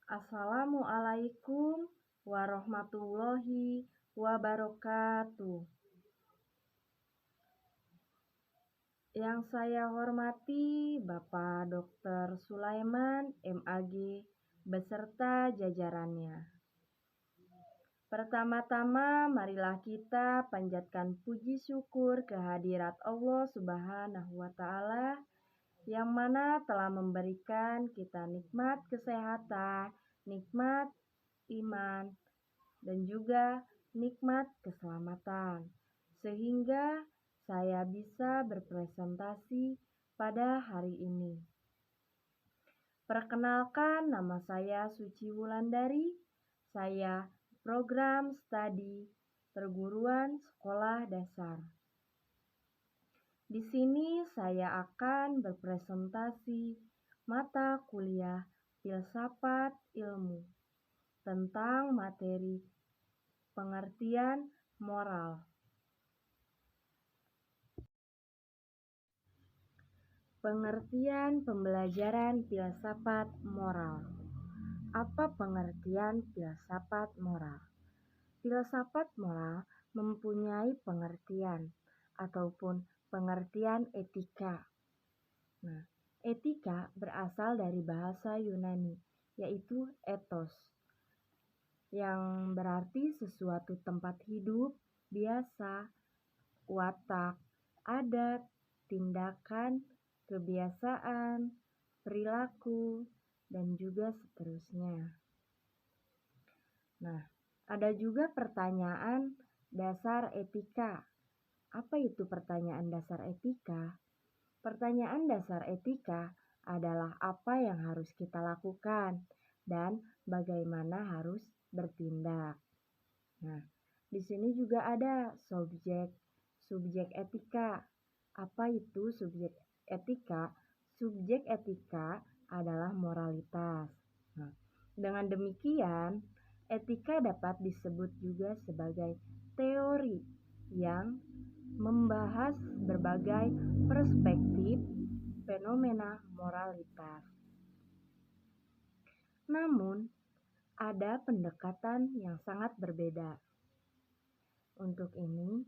Assalamualaikum warahmatullahi wabarakatuh. Yang saya hormati Bapak Dr. Sulaiman MAG beserta jajarannya. Pertama-tama marilah kita panjatkan puji syukur kehadirat Allah Subhanahu wa Ta'ala yang mana telah memberikan kita nikmat kesehatan, nikmat iman, dan juga nikmat keselamatan, sehingga saya bisa berpresentasi pada hari ini. Perkenalkan, nama saya Suci Wulandari. Saya program studi perguruan sekolah dasar. Di sini saya akan berpresentasi mata kuliah filsafat ilmu tentang materi pengertian moral. Pengertian pembelajaran filsafat moral. Apa pengertian filsafat moral? Filsafat moral mempunyai pengertian ataupun pengertian etika. Nah, etika berasal dari bahasa Yunani, yaitu ethos, yang berarti sesuatu tempat hidup, biasa, watak, adat, tindakan, kebiasaan, perilaku, dan juga seterusnya. Nah, ada juga pertanyaan dasar etika. Apa itu pertanyaan dasar etika? Pertanyaan dasar etika adalah apa yang harus kita lakukan dan bagaimana harus bertindak. Nah, di sini juga ada subjek etika. Apa itu subjek etika? Subjek etika adalah moralitas. Nah, dengan demikian, etika dapat disebut juga sebagai teori yang membahas berbagai perspektif fenomena moralitas. Namun, ada pendekatan yang sangat berbeda. Untuk ini,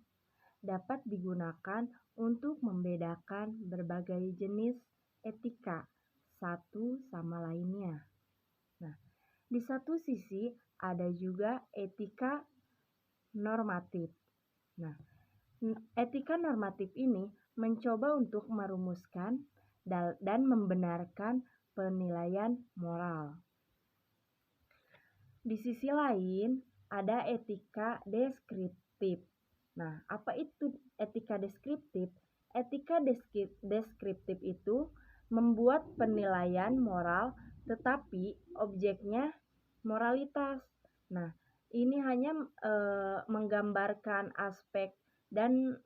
dapat digunakan untuk membedakan berbagai jenis etika satu sama lainnya. Nah, di satu sisi ada juga etika normatif. Nah, etika normatif ini mencoba untuk merumuskan dan membenarkan penilaian moral. Di sisi lain, ada etika deskriptif. Nah, apa itu etika deskriptif? Etika deskriptif itu membuat penilaian moral tetapi objeknya moralitas. Nah, ini hanya menggambarkan aspek dan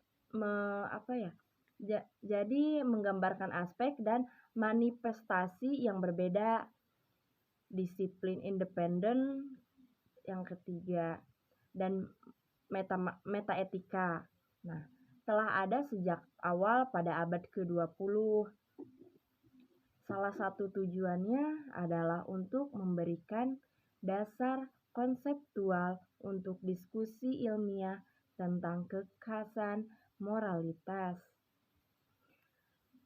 jadi menggambarkan aspek dan manifestasi yang berbeda. Disiplin independen yang ketiga, dan metaetika. Nah, telah ada sejak awal pada abad ke-20. Salah satu tujuannya adalah untuk memberikan dasar konseptual untuk diskusi ilmiah tentang kekhasan moralitas.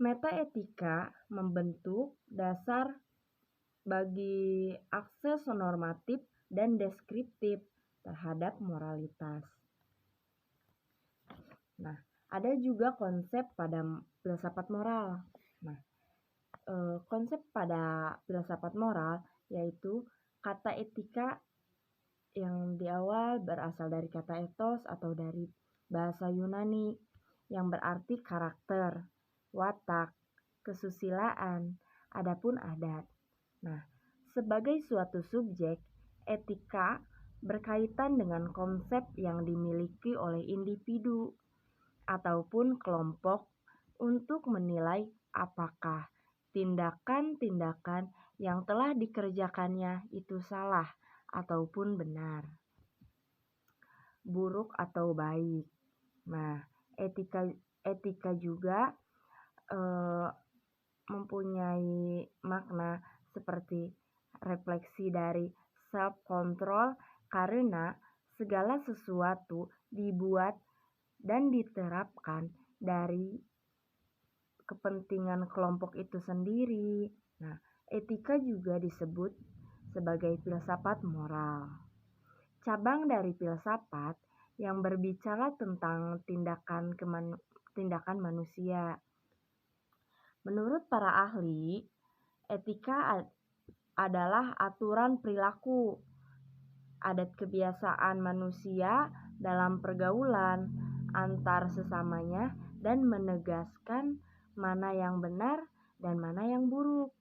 Metaetika membentuk dasar bagi akses normatif dan deskriptif terhadap moralitas. Nah, ada juga konsep pada filsafat moral. Nah, konsep pada filsafat moral yaitu kata etika yang di awal berasal dari kata ethos atau dari bahasa Yunani yang berarti karakter, watak, kesusilaan, adapun adat. Nah, sebagai suatu subjek, etika berkaitan dengan konsep yang dimiliki oleh individu ataupun kelompok untuk menilai apakah tindakan-tindakan yang telah dikerjakannya itu salah ataupun benar, buruk atau baik. Nah, etika juga mempunyai makna seperti refleksi dari self-control karena segala sesuatu dibuat dan diterapkan dari kepentingan kelompok itu sendiri. Nah, etika juga disebut sebagai filsafat moral. Cabang dari filsafat yang berbicara tentang tindakan manusia. Menurut para ahli, etika adalah aturan perilaku, adat kebiasaan manusia dalam pergaulan antar sesamanya dan menegaskan mana yang benar dan mana yang buruk.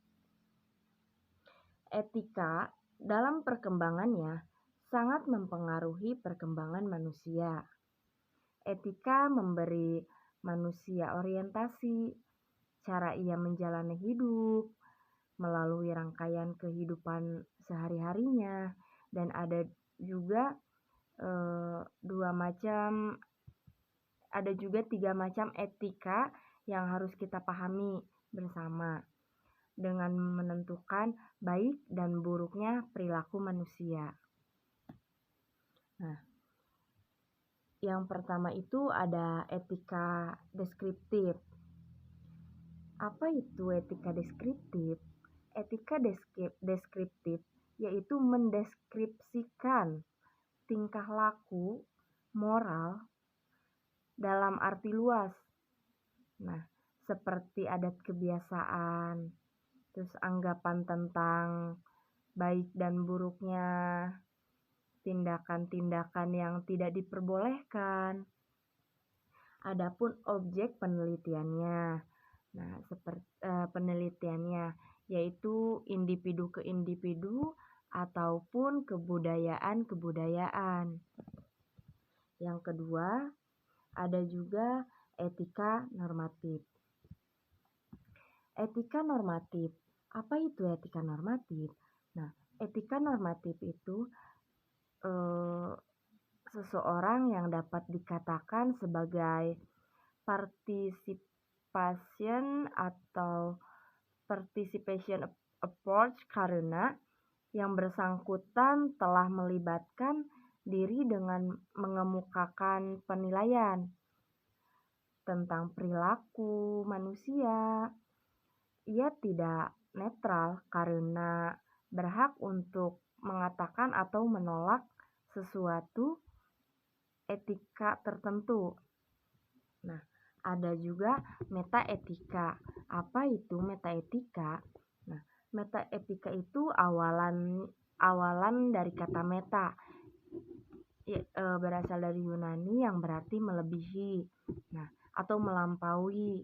Etika dalam perkembangannya sangat mempengaruhi perkembangan manusia. Etika memberi manusia orientasi, cara ia menjalani hidup, melalui rangkaian kehidupan sehari-harinya, dan ada juga tiga macam etika yang harus kita pahami bersama dengan menentukan baik dan buruknya perilaku manusia. Nah, yang pertama itu ada etika deskriptif. Apa itu etika deskriptif? Etika deskriptif yaitu mendeskripsikan tingkah laku moral dalam arti luas. Nah, seperti adat kebiasaan, terus anggapan tentang baik dan buruknya, tindakan-tindakan yang tidak diperbolehkan. Adapun objek penelitiannya. Nah, penelitiannya yaitu individu ke individu ataupun kebudayaan. Yang kedua, ada juga etika normatif. Etika normatif. Apa itu etika normatif? Nah, etika normatif itu seseorang yang dapat dikatakan sebagai participation approach karena yang bersangkutan telah melibatkan diri dengan mengemukakan penilaian tentang perilaku manusia. Ia tidak netral karena berhak untuk mengatakan atau menolak sesuatu etika tertentu. Nah, ada juga metaetika. Apa itu metaetika? Nah, metaetika itu awalan dari kata meta, berasal dari Yunani yang berarti melebihi, atau melampaui.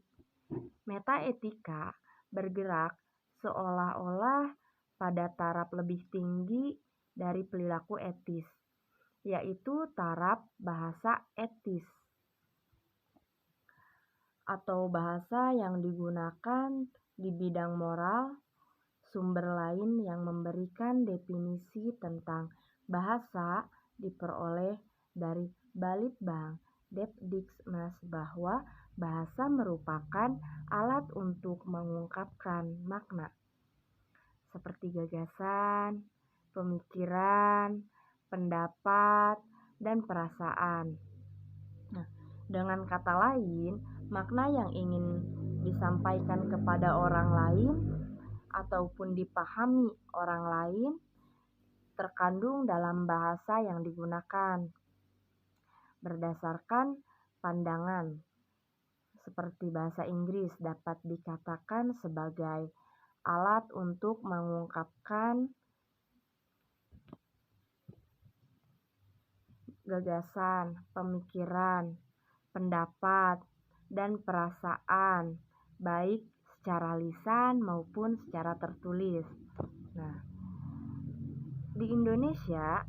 Metaetika bergerak seolah-olah pada taraf lebih tinggi dari perilaku etis, yaitu taraf bahasa etis atau bahasa yang digunakan di bidang moral. Sumber lain yang memberikan definisi tentang bahasa diperoleh dari Balitbank Debtdictionary bahwa bahasa merupakan alat untuk mengungkapkan makna seperti gagasan, pemikiran, pendapat, dan perasaan. Nah, dengan kata lain, makna yang ingin disampaikan kepada orang lain ataupun dipahami orang lain terkandung dalam bahasa yang digunakan berdasarkan pandangan. Seperti bahasa Inggris dapat dikatakan sebagai alat untuk mengungkapkan gagasan, pemikiran, pendapat, dan perasaan, baik secara lisan maupun secara tertulis. Nah, di Indonesia,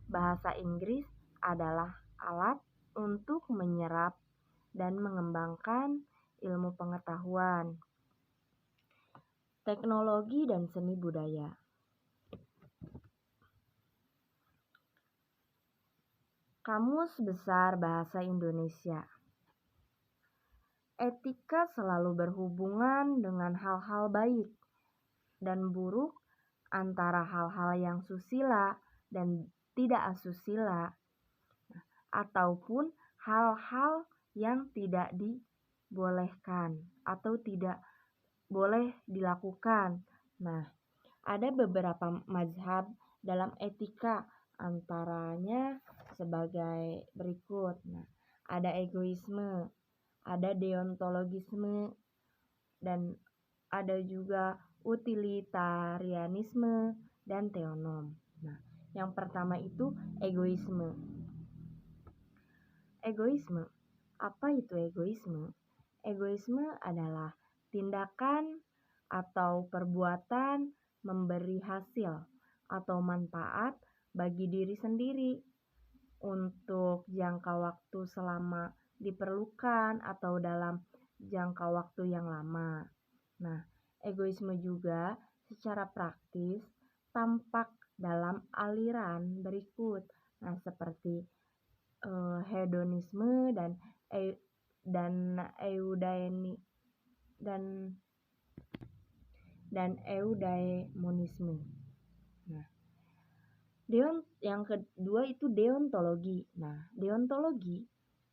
bahasa Inggris adalah alat untuk menyerap dan mengembangkan ilmu pengetahuan, teknologi, dan seni budaya. Kamus Besar Bahasa Indonesia. Etika selalu berhubungan dengan hal-hal baik dan buruk antara hal-hal yang susila dan tidak asusila, ataupun hal-hal yang tidak dibolehkan atau tidak boleh dilakukan. Nah, ada beberapa mazhab dalam etika, antaranya sebagai berikut. Nah, ada egoisme, ada deontologisme, dan ada juga utilitarianisme dan teonom. Nah, yang pertama itu egoisme. Egoisme. Apa itu egoisme? Egoisme adalah tindakan atau perbuatan memberi hasil atau manfaat bagi diri sendiri untuk jangka waktu selama diperlukan atau dalam jangka waktu yang lama. Nah, egoisme juga secara praktis tampak dalam aliran berikut. Nah, seperti hedonisme dan eudaini dan eudaimonisme. Nah, yang kedua itu deontologi. Nah, deontologi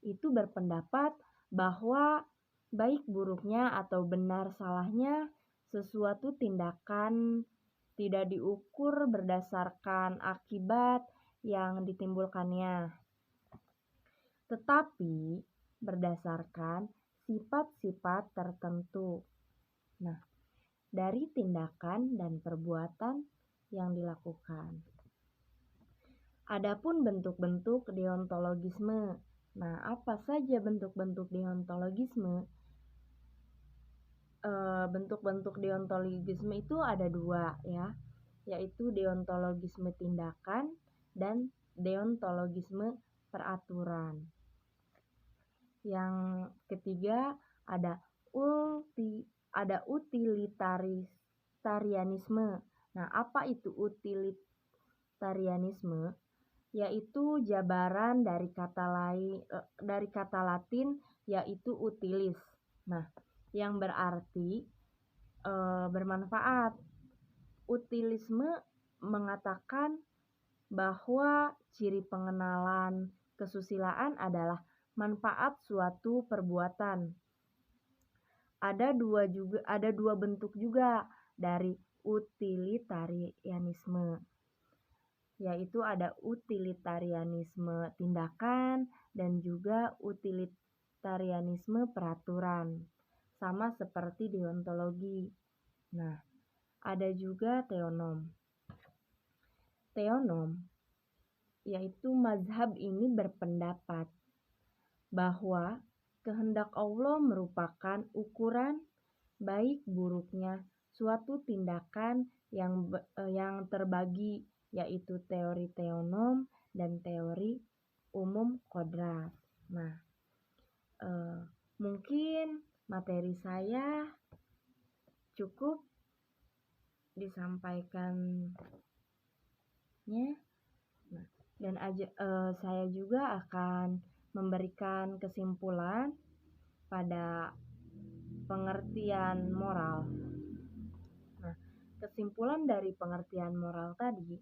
itu berpendapat bahwa baik buruknya atau benar salahnya sesuatu tindakan tidak diukur berdasarkan akibat yang ditimbulkannya, tetapi berdasarkan sifat-sifat tertentu. Nah, dari tindakan dan perbuatan yang dilakukan. Adapun bentuk-bentuk deontologisme. Nah, apa saja bentuk-bentuk deontologisme? Bentuk-bentuk deontologisme itu ada dua, ya, yaitu deontologisme tindakan dan deontologisme peraturan. Yang ketiga ada utilitarianisme. Nah, apa itu utilitarianisme? Yaitu jabaran dari kata Latin yaitu utilis. Nah, yang berarti bermanfaat. Utilisme mengatakan bahwa ciri pengenalan kesusilaan adalah manfaat suatu perbuatan. Ada dua bentuk juga dari utilitarianisme, yaitu ada utilitarianisme tindakan dan juga utilitarianisme peraturan, sama seperti deontologi. Nah, ada juga teonom. Teonom yaitu mazhab ini berpendapat bahwa kehendak Allah merupakan ukuran baik buruknya suatu tindakan yang terbagi, yaitu teori teonom dan teori umum kodrat. Nah, mungkin materi saya cukup disampaikannya. Nah, dan saya juga akan memberikan kesimpulan pada pengertian moral. Nah, kesimpulan dari pengertian moral tadi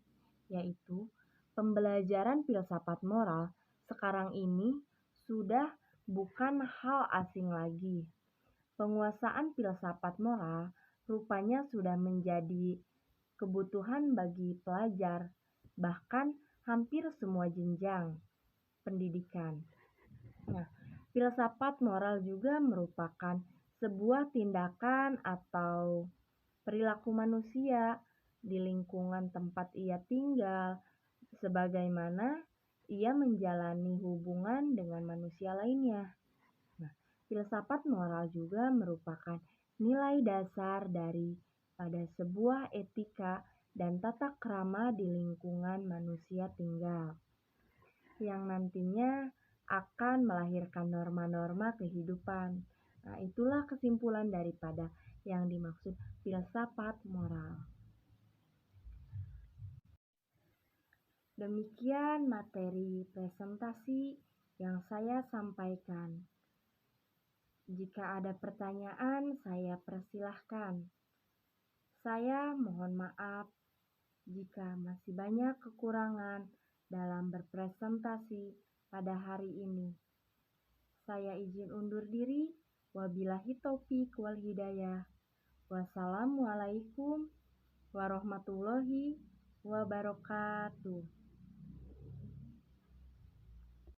yaitu pembelajaran filsafat moral sekarang ini sudah bukan hal asing lagi. Penguasaan filsafat moral rupanya sudah menjadi kebutuhan bagi pelajar, bahkan hampir semua jenjang pendidikan. Nah, filsafat moral juga merupakan sebuah tindakan atau perilaku manusia di lingkungan tempat ia tinggal, sebagaimana ia menjalani hubungan dengan manusia lainnya. Nah, filsafat moral juga merupakan nilai dasar pada sebuah etika dan tata krama di lingkungan manusia tinggal, yang nantinya akan melahirkan norma-norma kehidupan. Nah, itulah kesimpulan daripada yang dimaksud filsafat moral. Demikian materi presentasi yang saya sampaikan. Jika ada pertanyaan, saya persilahkan. Saya mohon maaf jika masih banyak kekurangan dalam berpresentasi pada hari ini. Saya izin undur diri. Wabillahi taufik wal hidayah. Wassalamualaikum warahmatullahi wabarakatuh.